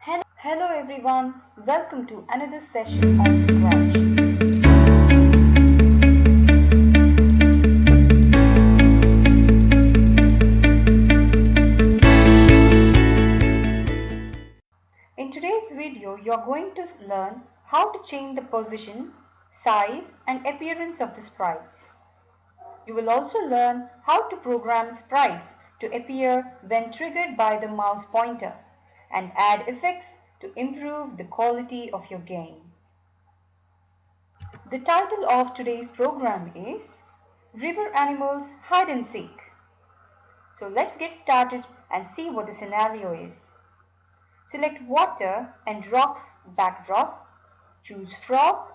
Hello everyone, welcome to another session on Scratch. In today's video, you are going to learn how to change the position, size and appearance of the sprites. You will also learn how to program sprites to appear when triggered by the mouse pointer and add effects to improve the quality of your game. The title of today's program is River Animals Hide and Seek. So let's get started and see what the scenario is. Select Water and Rocks backdrop. Choose Frog,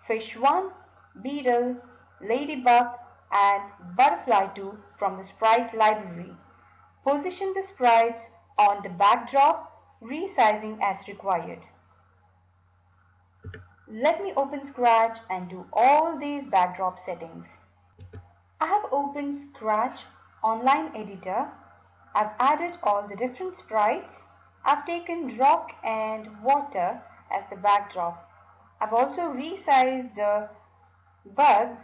Fish 1, Beetle, Ladybug and Butterfly 2 from the sprite library. Position the sprites on the backdrop, resizing as required. Let me open Scratch and do all these backdrop settings. I have opened Scratch Online Editor. I've added all the different sprites. I've taken rock and water as the backdrop. I've also resized the bugs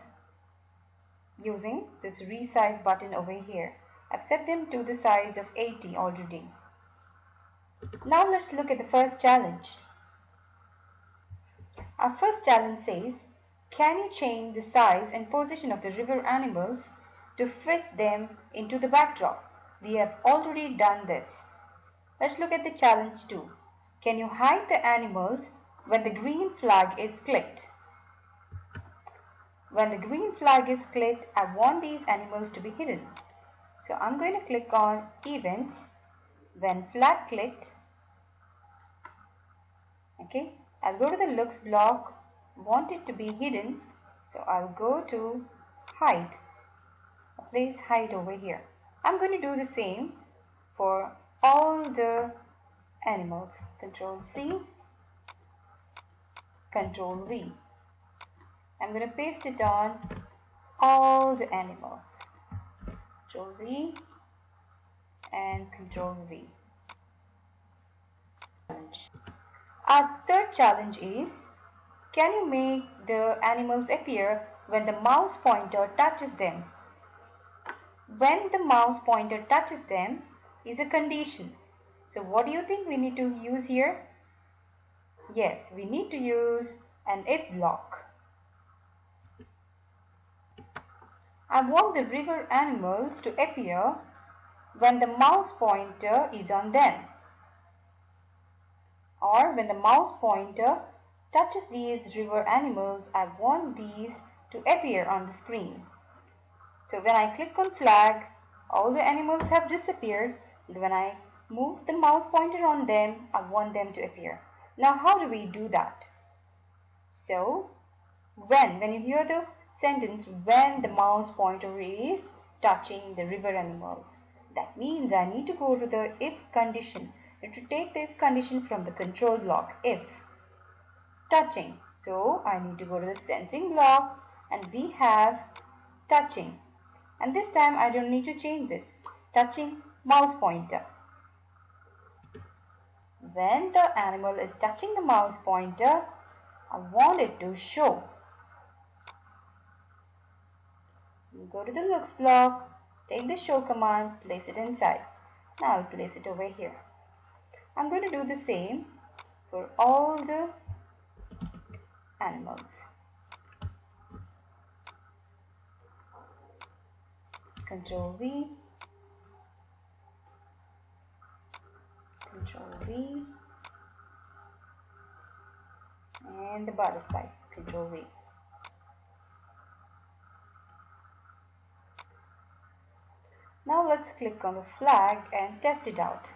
using this resize button over here. I've set them to the size of 80 already. Now let's look at the first challenge. Our first challenge says, can you change the size and position of the river animals to fit them into the backdrop? We have already done this. Let's look at the challenge 2. Can you hide the animals when the green flag is clicked? When the green flag is clicked, I want these animals to be hidden. So I'm going to click on Events, when flag clicked. Okay, I'll go to the Looks block, want it to be hidden. So I'll go to Hide, place Hide over here. I'm going to do the same for all the animals. Control C, Control V. I'm going to paste it on all the animals. Control V and Control V. Our third challenge is, can you make the animals appear when the mouse pointer touches them? When the mouse pointer touches them is a condition. So what do you think we need to use here? Yes, we need to use an if block. I want the river animals to appear when the mouse pointer is on them, or when the mouse pointer touches these river animals. I want these to appear on the screen. So when I click on flag, all the animals have disappeared, and when I move the mouse pointer on them, I want them to appear. Now how do we do that? So when you hear the sentence, when the mouse pointer is touching the river animals, that means I need to go to the if condition. And to take the if condition from the control block, if touching, so I need to go to the sensing block and we have touching, and this time I don't need to change this, touching mouse pointer. When the animal is touching the mouse pointer, I want it to show. You go to the Looks block, take the Show command, place it inside. Now I'll place it over here. I'm going to do the same for all the animals. Control V, Control V, and the butterfly, Control V. Now let's click on the flag and test it out.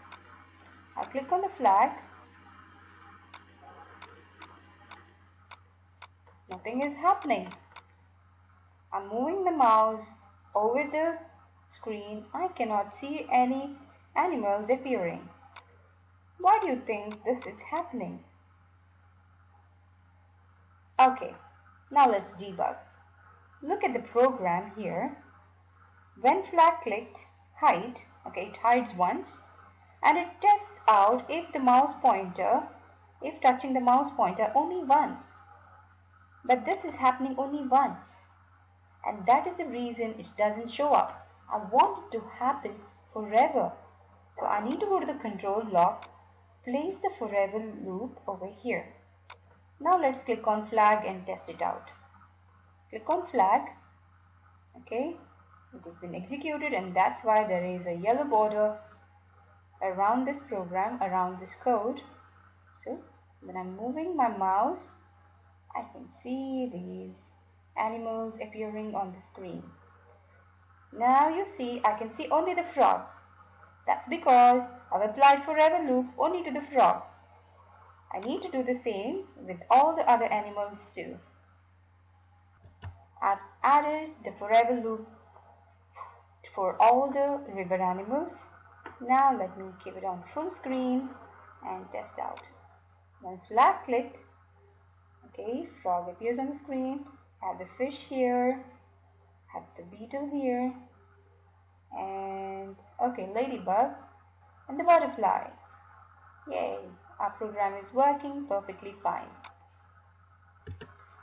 I'll click on the flag. Nothing is happening. I'm moving the mouse over the screen. I cannot see any animals appearing. Why do you think this is happening? Okay, now let's debug. Look at the program here. When flag clicked, hide, okay, it hides once, and it tests out if touching the mouse pointer only once. But this is happening only once, and that is the reason it doesn't show up. I want it to happen forever. So I need to go to the control block, place the forever loop over here. Now let's click on flag and test it out. Click on flag. Okay, it has been executed, and that's why there is a yellow border around this program, around this code. So when I'm moving my mouse, I can see these animals appearing on the screen. Now you see, I can see only the frog. That's because I've applied forever loop only to the frog. I need to do the same with all the other animals too. I've added the forever loop for all the river animals. Now let me keep it on full screen and test out. When flag clicked, okay, frog appears on the screen, have the fish here, have the beetle here, and okay, ladybug and the butterfly. Yay, our program is working perfectly fine.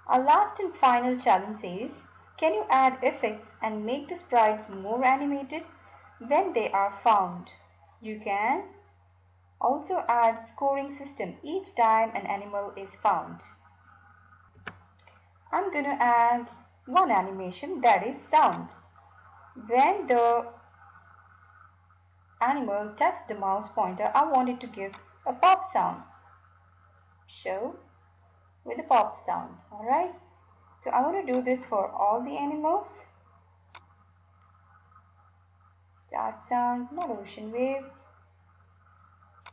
Our last and final challenge says, can you add effects and make the sprites more animated when they are found? You can also add scoring system each time an animal is found. I'm going to add one animation, that is sound. When the animal touches the mouse pointer, I want it to give a pop sound. Show with a pop sound. Alright, so I want to do this for all the animals. Start sound, not ocean wave.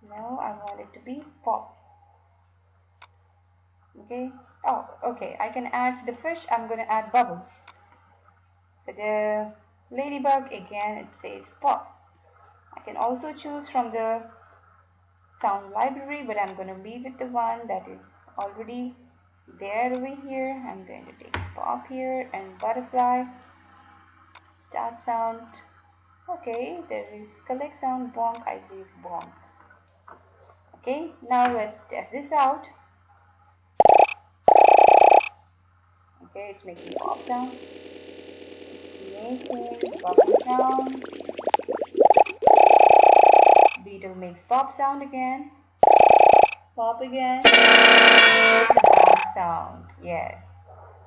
No, I want it to be pop. Okay. Oh, okay. I can add for the fish, I'm going to add bubbles. For the ladybug, again, it says pop. I can also choose from the sound library, but I'm going to leave it the one that is already there over here. I'm going to take pop here and butterfly. Start sound. Okay, there is collect sound, bonk. I use bonk. Okay, now let's test this out. Okay, it's making pop sound. It's making bubble sound. Beetle makes pop sound again. Pop again. Bonk sound. Yes.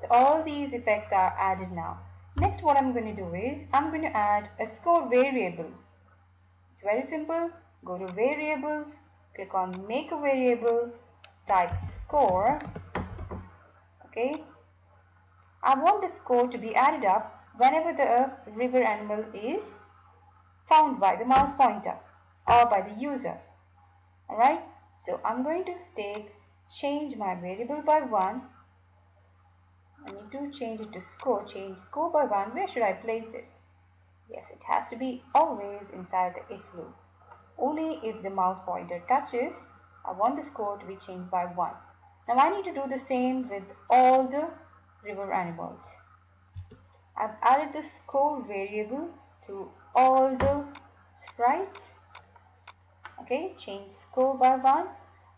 So all these effects are added now. Next, what I'm going to do is I'm going to add a score variable. It's very simple. Go to variables, click on make a variable, type score. Okay. I want the score to be added up whenever the river animal is found by the mouse pointer or by the user. Alright. So I'm going to change my variable by 1. I need to change it to score. Change score by 1. Where should I place this? Yes, it has to be always inside the if loop. Only if the mouse pointer touches, I want the score to be changed by 1. Now I need to do the same with all the river animals. I've added the score variable to all the sprites. Okay, change score by 1.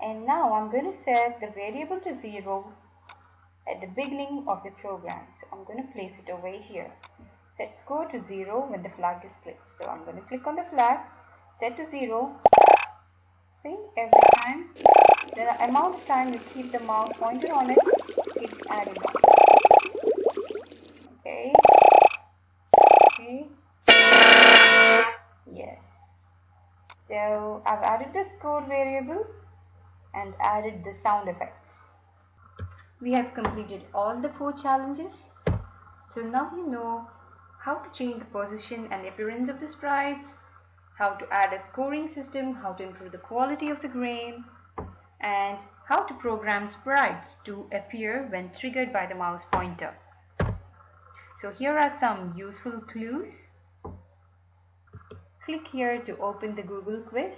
And now I'm going to set the variable to 0 at the beginning of the program. So I'm going to place it over here. Set score to 0 when the flag is clicked. So I'm going to click on the flag, set to 0. See, every time, the amount of time you keep the mouse pointer on it keeps adding up. Okay. Okay. Yes. So I've added the score variable and added the sound effects. We have completed all the 4 challenges. So now you know how to change the position and appearance of the sprites, how to add a scoring system, how to improve the quality of the game, and how to program sprites to appear when triggered by the mouse pointer. So here are some useful clues. Click here to open the Google quiz.